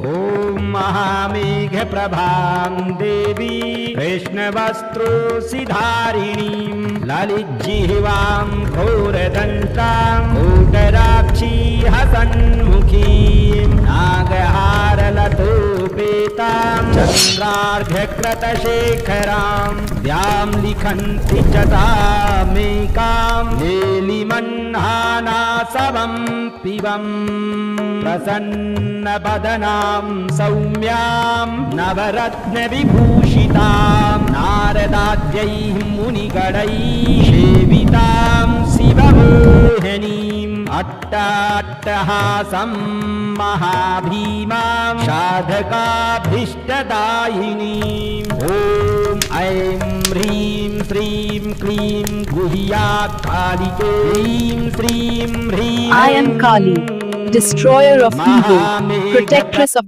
ॐ महामेघप्रभां देवी कृष्णवस्त्रोऽसिधारिणीं ललितजिह्वां घोरदन्तां कूटराक्षी हसन्मुखीं नागहारलतोपेतां चन्द्रार्घ्यकृतशेखरां द्यां लिखन्ति च तामेकां नीलिमह्नानासवं पिबम् प्रसन्नवदनां सौम्यां नवरत्नविभूषितां नारदाद्यैः मुनिगणैः सेवितां शिवमोहिनीम् अट्टाट्टहासं महाभीमां साधकाभीष्टदायिनीम् ॐ ऐं ह्रीं श्रीं क्लीं गुह्याकालिके ह्रीं श्रीं ह्रीं I am Kali, destroyer of evil, protectress of